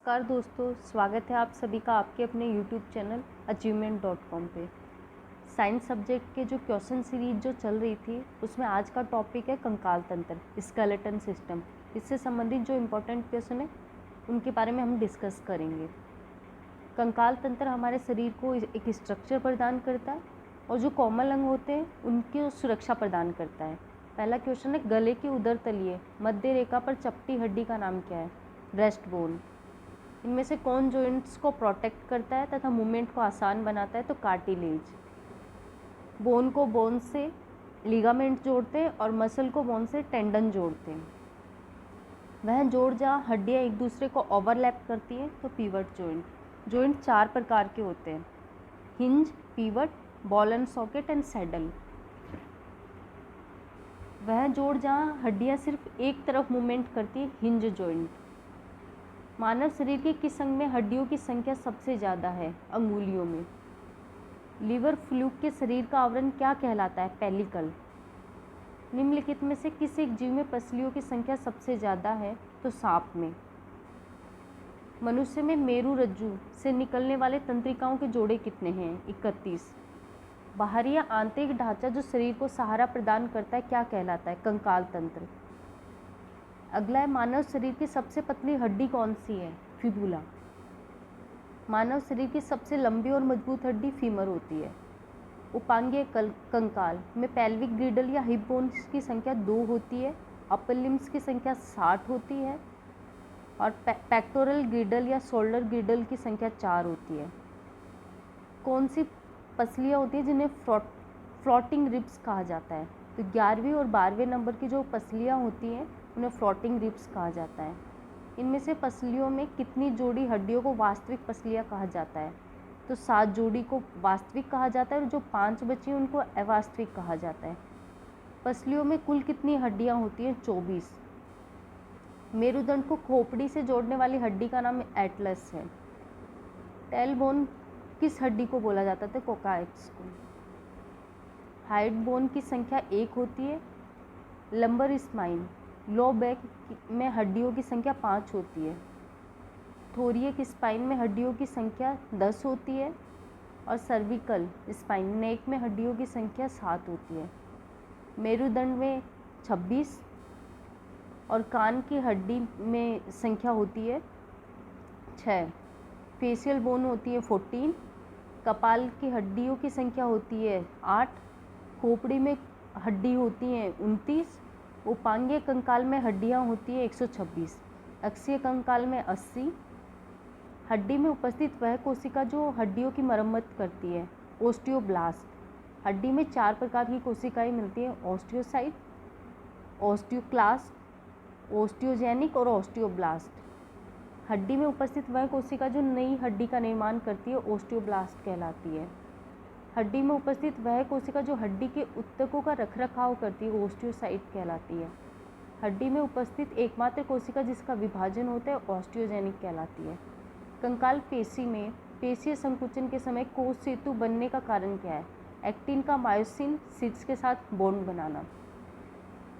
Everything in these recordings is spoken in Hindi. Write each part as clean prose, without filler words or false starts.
नमस्कार दोस्तों, स्वागत है आप सभी का आपके अपने YouTube चैनल achievement.com पे। साइंस सब्जेक्ट के जो क्वेश्चन सीरीज जो चल रही थी उसमें आज का टॉपिक है कंकाल तंत्र, स्केलेटन सिस्टम। इससे संबंधित जो इम्पोर्टेंट क्वेश्चन है उनके बारे में हम डिस्कस करेंगे। कंकाल तंत्र हमारे शरीर को एक स्ट्रक्चर प्रदान करता है और जो कोमल अंग होते हैं उनकी सुरक्षा प्रदान करता है। पहला क्वेश्चन है, गले की उदर तलीय मध्य रेखा पर चपटी हड्डी का नाम क्या है? Breast bone. इनमें से कौन जॉइंट्स को प्रोटेक्ट करता है तथा मूवमेंट को आसान बनाता है? तो कार्टिलेज। बोन को बोन से लिगामेंट जोड़ते हैं और मसल को बोन से टेंडन जोड़ते हैं। वह जोड़ जहाँ हड्डियाँ एक दूसरे को ओवरलैप करती हैं तो पिवट जॉइंट। जॉइंट 4 प्रकार के होते हैं: hinge, pivot, ball and socket and saddle. वह जोड़ जहाँ हड्डियाँ सिर्फ एक तरफ मूवमेंट करती है, हिंज जॉइंट। मानव शरीर के किस अंग में हड्डियों की संख्या सबसे ज़्यादा है? अंगुलियों में। लीवर फ्लूक के शरीर का आवरण क्या कहलाता है? पेलिकल। निम्नलिखित में से किस एक जीव में पसलियों की संख्या सबसे ज़्यादा है? तो सांप में। मनुष्य में मेरु रज्जु से निकलने वाले तंत्रिकाओं के जोड़े कितने हैं? 31। बाहरी या आंतरिक ढांचा जो शरीर को सहारा प्रदान करता है क्या कहलाता है? कंकाल तंत्र। अगला है, मानव शरीर की सबसे पतली हड्डी कौन सी है? फिबुला। मानव शरीर की सबसे लंबी और मजबूत हड्डी फीमर होती है। उपांगीय कंकाल में पेल्विक ग्रिडल या हिप बोन्स की संख्या 2 होती है, अपर लिम्स की संख्या 60 होती है और पेक्टोरल ग्रिडल या शोल्डर ग्रिडल की संख्या 4 होती है। कौन सी पसलियाँ होती हैं जिन्हें फ्लोटिंग रिब्स कहा जाता है? तो 11वें और 12वें नंबर की जो पसलियाँ होती हैं उन्हें फ्लोटिंग रिब्स कहा जाता है। इनमें से पसलियों में कितनी जोड़ी हड्डियों को वास्तविक पसलियाँ कहा जाता है? तो 7 जोड़ी को वास्तविक कहा जाता है और जो 5 बची हैं उनको अवास्तविक कहा जाता है। पसलियों में कुल कितनी हड्डियाँ होती हैं? 24। मेरुदंड को खोपड़ी से जोड़ने वाली हड्डी का नाम एटलस है। टेल बोन किस हड्डी को बोला जाता है? कोकाइड्स को। हाइड बोन की संख्या 1 होती है। लंबर स्पाइन, लो बैक में हड्डियों की संख्या 5 होती है। थोरियक स्पाइन में हड्डियों की संख्या 10 होती है और सर्विकल स्पाइन, नेक में हड्डियों की संख्या 7 होती है। मेरुदंड में 26 और कान की हड्डी में संख्या होती है 6। फेशियल बोन होती है 14। कपाल की हड्डियों की संख्या होती है 8। खोपड़ी में हड्डी होती हैं 29। उपांगीय कंकाल में हड्डियां होती हैं 126। अक्षीय कंकाल में 80। हड्डी में उपस्थित वह कोशिका जो हड्डियों की मरम्मत करती है, ओस्टियोब्लास्ट। हड्डी में 4 प्रकार की कोशिकाएं मिलती हैं: ओस्टियोसाइट, ओस्टियोक्लास्ट, ओस्टियोजेनिक और ओस्टियोब्लास्ट। हड्डी में उपस्थित वह कोशिका जो नई हड्डी का निर्माण करती है, ओस्टियोब्लास्ट कहलाती है। हड्डी में उपस्थित वह कोशिका जो हड्डी के ऊतकों का रखरखाव करती है, ओस्टियोसाइट कहलाती है। हड्डी में उपस्थित एकमात्र कोशिका जिसका विभाजन होता है, ओस्टियोजेनिक कहलाती है। कंकाल पेशी में पेशीय संकुचन के समय कोष सेतु बनने का कारण क्या है? एक्टिन का मायोसिन 6 के साथ बॉन्ड बनाना।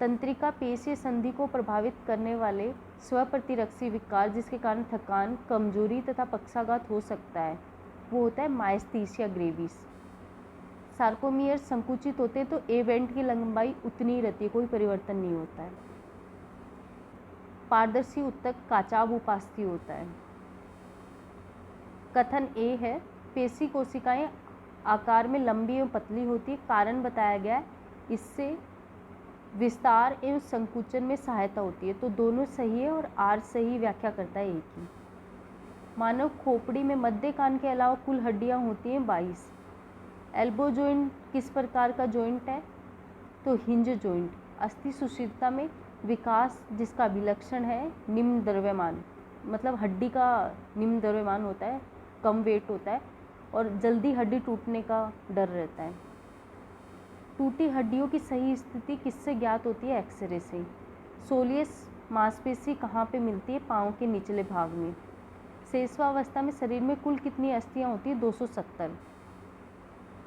तंत्रिका पेशीय संधि को प्रभावित करने वाले स्वप्रतिरक्षी विकार जिसके कारण थकान, कमजोरी तथा पक्षाघात हो सकता है, वो होता है माइस्थीसिया ग्रेविस। सार्कोमियर संकुचित होते हैं तो एवेंट की लंबाई उतनी ही रहती है, कोई परिवर्तन नहीं होता है। पारदर्शी ऊतक काचाभ उपास्थि होता है। कथन ए है, पेशी कोशिकाएं आकार में लंबी एवं पतली होती है, कारण बताया गया है इससे विस्तार एवं संकुचन में सहायता होती है। तो दोनों सही है और आर सही व्याख्या करता है एक ही। मानव खोपड़ी में मध्य कान के अलावा कुल हड्डियां होती हैं 22। एल्बो जॉइंट किस प्रकार का जॉइंट है? तो हिंज जॉइंट। अस्थि सुशिरता में विकास जिसका विलक्षण है निम्न द्रव्यमान, मतलब हड्डी का निम्न द्रव्यमान होता है, कम वेट होता है और जल्दी हड्डी टूटने का डर रहता है। टूटी हड्डियों की सही स्थिति किससे ज्ञात होती है? एक्सरे से। सोलियस मांसपेशी कहाँ पे मिलती है? पाँव के निचले भाग में। शेषवावस्था में शरीर में कुल कितनी अस्थियाँ होती है? 270।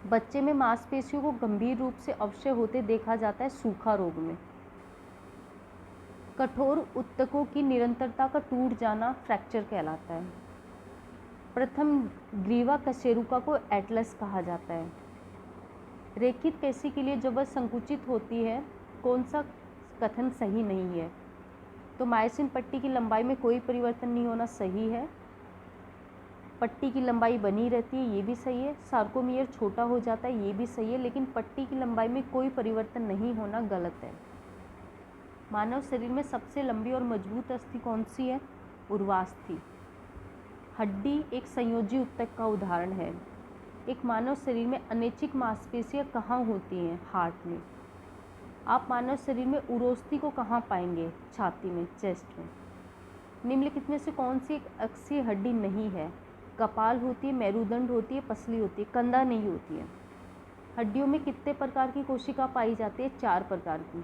बच्चे में मांसपेशियों को गंभीर रूप से अवश्य होते देखा जाता है सूखा रोग में। कठोर ऊतकों की निरंतरता का टूट जाना फ्रैक्चर कहलाता है। प्रथम ग्रीवा कशेरुका को एटलस कहा जाता है। रेखित पेशी के लिए जब वह संकुचित होती है, कौन सा कथन सही नहीं है? तो मायोसिन पट्टी की लंबाई में कोई परिवर्तन नहीं होना सही है। पट्टी की लंबाई बनी रहती है, ये भी सही है। सार्कोमियर छोटा हो जाता है, ये भी सही है, लेकिन पट्टी की लंबाई में कोई परिवर्तन नहीं होना गलत है। मानव शरीर में सबसे लंबी और मजबूत अस्थि कौन सी है? उर्वास्थि। हड्डी एक संयोजी ऊतक का उदाहरण है। एक मानव शरीर में अनैच्छिक मांसपेशियां कहाँ होती हैं? हार्ट में। आप मानव शरीर में उरोस्थि को कहाँ पाएंगे? छाती में, चेस्ट में। निम्नलिखित में से कौन सी एक अक्षीय हड्डी नहीं है? कपाल होती है, मेरुदंड होती है, पसली होती है, कंधा नहीं होती है। हड्डियों में कितने प्रकार की कोशिका पाई जाती है? 4 प्रकार की।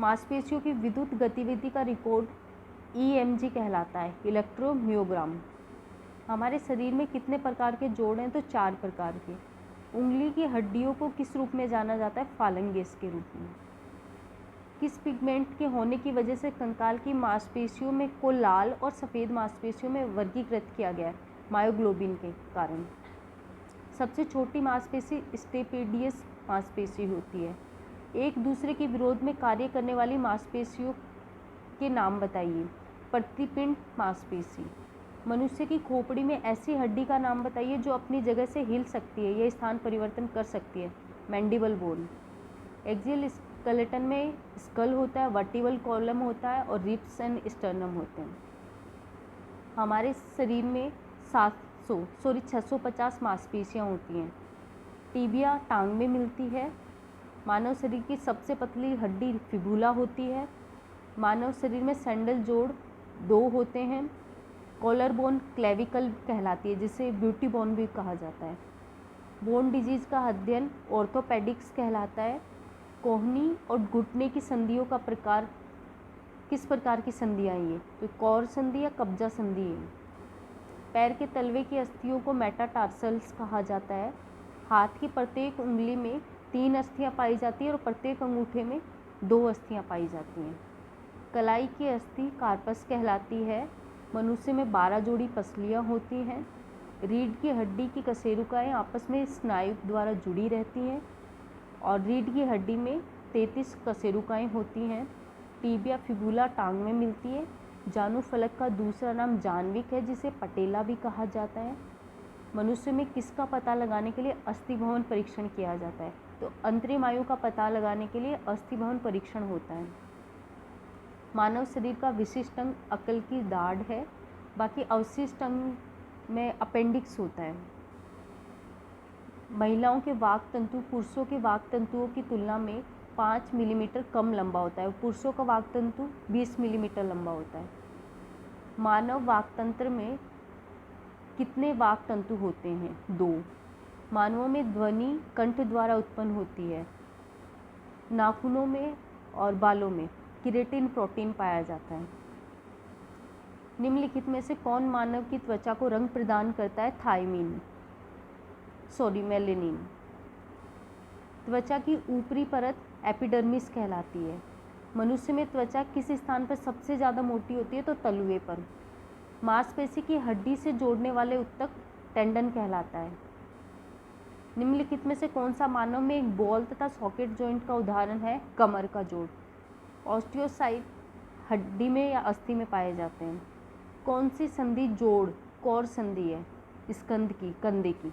मांसपेशियों की विद्युत गतिविधि का रिकॉर्ड EMG कहलाता है, इलेक्ट्रोमियोग्राम। हमारे शरीर में कितने प्रकार के जोड़ हैं? तो 4 प्रकार के। उंगली की हड्डियों को किस रूप में जाना जाता है? फालंगेस के रूप में। किस पिगमेंट के होने की वजह से कंकाल की मांसपेशियों में को लाल और सफ़ेद मांसपेशियों में वर्गीकृत किया गया है? मायोग्लोबिन के कारण। सबसे छोटी मांसपेशी स्टेपेडियस मांसपेशी होती है। एक दूसरे के विरोध में कार्य करने वाली मांसपेशियों के नाम बताइए। प्रतिपिंड मांसपेशी। मनुष्य की खोपड़ी में ऐसी हड्डी का नाम बताइए जो अपनी जगह से हिल सकती है या स्थान परिवर्तन कर सकती है। Mandible bone. एक्सियल स्केलेटन में स्कल होता है, वर्टिबल कॉलम होता है और रिब्स एंड स्टर्नम होते हैं। हमारे शरीर में 650 मांसपेशियाँ होती हैं। टीबिया टांग में मिलती है। मानव शरीर की सबसे पतली हड्डी फिबुला होती है। मानव शरीर में सैंडल जोड़ 2 होते हैं। कॉलर बोन क्लेविकल कहलाती है, जिसे ब्यूटी बोन भी कहा जाता है। बोन डिजीज़ का अध्ययन ऑर्थोपेडिक्स कहलाता है। कोहनी और घुटने की संधियों का प्रकार, किस प्रकार की संधियाँ ये? तो कौर संधि या कब्जा संधि है। पैर के तलवे की अस्थियों को मेटाटार्सल्स कहा जाता है। हाथ की प्रत्येक उंगली में 3 अस्थियाँ पाई जाती है और प्रत्येक अंगूठे में 2 अस्थियाँ पाई जाती हैं। कलाई की अस्थि कार्पस कहलाती है। मनुष्य में 12 जोड़ी पसलियाँ होती हैं। रीढ़ की हड्डी की कशेरुकाएँ आपस में स्नायु द्वारा जुड़ी रहती हैं और रीढ़ की हड्डी में 33 कशेरुकाएँ होती हैं। टीबिया फिबुला टांग में मिलती है। जानुफलक का दूसरा नाम जानविक है, जिसे पटेला भी कहा जाता है। मनुष्य में किसका पता लगाने के लिए अस्थि भवन परीक्षण किया जाता है? तो अंतरिम आयु का पता लगाने के लिए अस्थि भवन परीक्षण होता है। मानव शरीर का विशिष्ट अंग अकल की दाढ़ है। बाकी अवशिष्ट अंग में अपेंडिक्स होता है। महिलाओं के वाक तंतु पुरुषों के वाक तंतुओं की तुलना में 5 मिलीमीटर कम लंबा होता है। पुरुषों का वाक तंतु 20 मिलीमीटर लंबा होता है। मानव वाक तंत्र में कितने वाक तंतु होते हैं? 2। मानवों में ध्वनि कंठ द्वारा उत्पन्न होती है। नाखूनों में और बालों में केराटिन प्रोटीन पाया जाता है। निम्नलिखित में से कौन मानव की त्वचा को रंग प्रदान करता है? मेलेनिन। त्वचा की ऊपरी परत एपिडर्मिस कहलाती है। मनुष्य में त्वचा किस स्थान पर सबसे ज़्यादा मोटी होती है? तो तलुए पर। मांसपेशी की हड्डी से जोड़ने वाले ऊतक टेंडन कहलाता है। निम्नलिखित में से कौन सा मानव में एक बॉल तथा सॉकेट जॉइंट का उदाहरण है? कमर का जोड़। ऑस्टियोसाइट हड्डी में या अस्थि में पाए जाते हैं। कौन सी संधि जोड़ कौर संधि है? स्कंध की, कंधे की।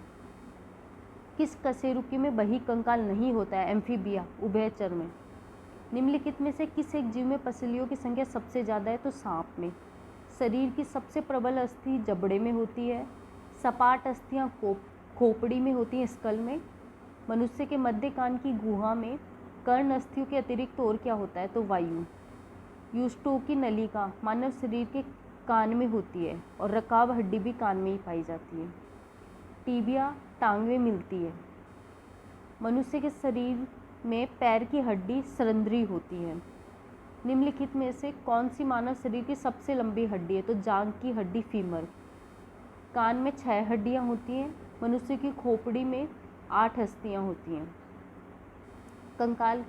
किस कशेरुकी में बही कंकाल नहीं होता है? एम्फीबिया, उभयचर में। निम्नलिखित में से किस एक जीव में पसलियों की संख्या सबसे ज़्यादा है? तो सांप में। शरीर की सबसे प्रबल अस्थि जबड़े में होती है। सपाट अस्थियाँ खोपड़ी में होती हैं, स्कल में। मनुष्य के मध्य कान की गुहा में कर्ण अस्थियों के अतिरिक्त और क्या होता है? तो वायु। यूस्टोकी नलिका मानव शरीर के कान में होती है और रकाब हड्डी भी कान में ही पाई जाती है। टीबिया टांग में मिलती है। मनुष्य के शरीर में पैर की हड्डी सरंध्री होती है। निम्नलिखित में से कौन सी मानव शरीर की सबसे लंबी हड्डी है? तो जांघ की हड्डी, फीमर। कान में 6 हड्डियां होती हैं। मनुष्य की खोपड़ी में 8 अस्थियां होती हैं। कंकाल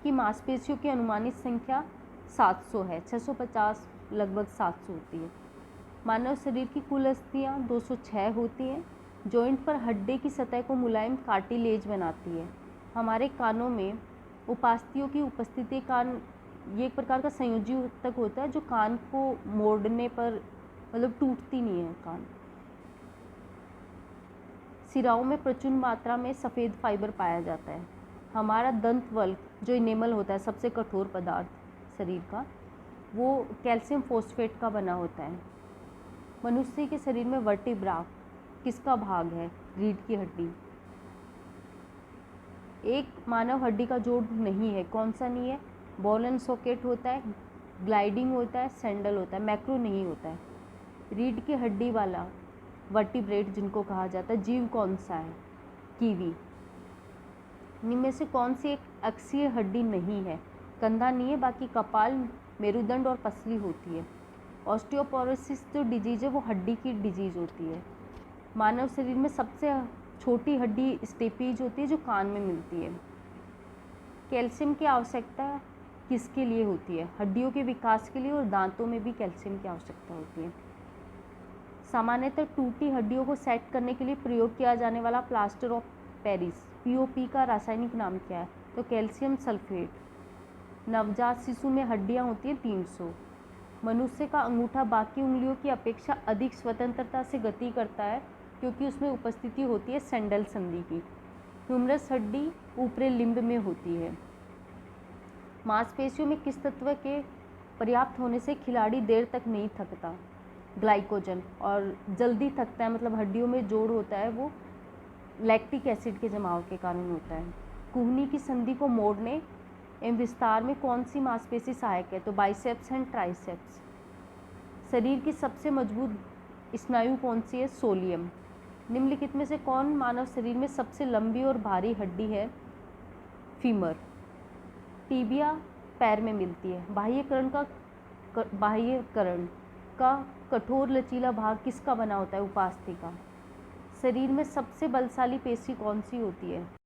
की मांसपेशियों की अनुमानित संख्या 700 है। 650 लगभग 700 होती है। मानव शरीर की कुल अस्थियाँ 206 होती हैं। जॉइंट पर हड्डी की सतह को मुलायम कार्टिलेज बनाती है। हमारे कानों में उपास्थियों की उपस्थिति कान ये एक प्रकार का संयोजी ऊतक होता है जो कान को मोड़ने पर मतलब टूटती नहीं है कान। सिराओं में प्रचुर मात्रा में सफ़ेद फाइबर पाया जाता है। हमारा दंतवल्क जो इनेमल होता है, सबसे कठोर पदार्थ शरीर का, वो कैल्शियम फॉस्फेट का बना होता है। मनुष्य के शरीर में वर्टिब्रा किसका भाग है? रीढ़ की हड्डी। एक मानव हड्डी का जोड़ नहीं है। कौन सा नहीं है? बॉल एंड सॉकेट होता है, ग्लाइडिंग होता है, सैंडल होता है, मैक्रो नहीं होता है। रीढ़ की हड्डी वाला वर्टिब्रेट जिनको कहा जाता है, जीव कौन सा है? कीवी। इनमें से कौन सी एक अक्षीय हड्डी नहीं है? कंधा नहीं है, बाकी कपाल, मेरुदंड और पसली होती है। ऑस्टियोपोरोसिस जो डिजीज़ है वो हड्डी की डिजीज़ होती है। मानव शरीर में सबसे छोटी हड्डी स्टेपीज होती है जो कान में मिलती है। कैल्शियम की आवश्यकता किसके लिए होती है? हड्डियों के विकास के लिए, और दांतों में भी कैल्शियम की आवश्यकता होती है। सामान्यतः टूटी हड्डियों को सेट करने के लिए प्रयोग किया जाने वाला प्लास्टर ऑफ पेरिस POP का रासायनिक नाम क्या है? तो कैल्शियम सल्फेट। नवजात शिशु में हड्डियां होती हैं 300। मनुष्य का अंगूठा बाकी उंगलियों की अपेक्षा अधिक स्वतंत्रता से गति करता है क्योंकि उसमें उपस्थिति होती है सैंडल संधि की। ह्यूमरस हड्डी ऊपरी लिम्ब में होती है। मांसपेशियों में किस तत्व के पर्याप्त होने से खिलाड़ी देर तक नहीं थकता? ग्लाइकोजन। और जल्दी थकता है, मतलब हड्डियों में जोड़ होता है वो लैक्टिक एसिड के जमाव के कारण होता है। कुहनी की संधि को मोड़ने एवं विस्तार में कौन सी मांसपेशी सहायक है? तो बाइसेप्स एंड ट्राइसेप्स। शरीर की सबसे मजबूत स्नायु कौन सी है? सोलियम। निम्नलिखित में से कौन मानव शरीर में सबसे लंबी और भारी हड्डी है? फीमर। टीबिया पैर में मिलती है। बाह्यकरण का कठोर लचीला भाग किसका बना होता है? उपास्थि का। शरीर में सबसे बलशाली पेशी कौन सी होती है?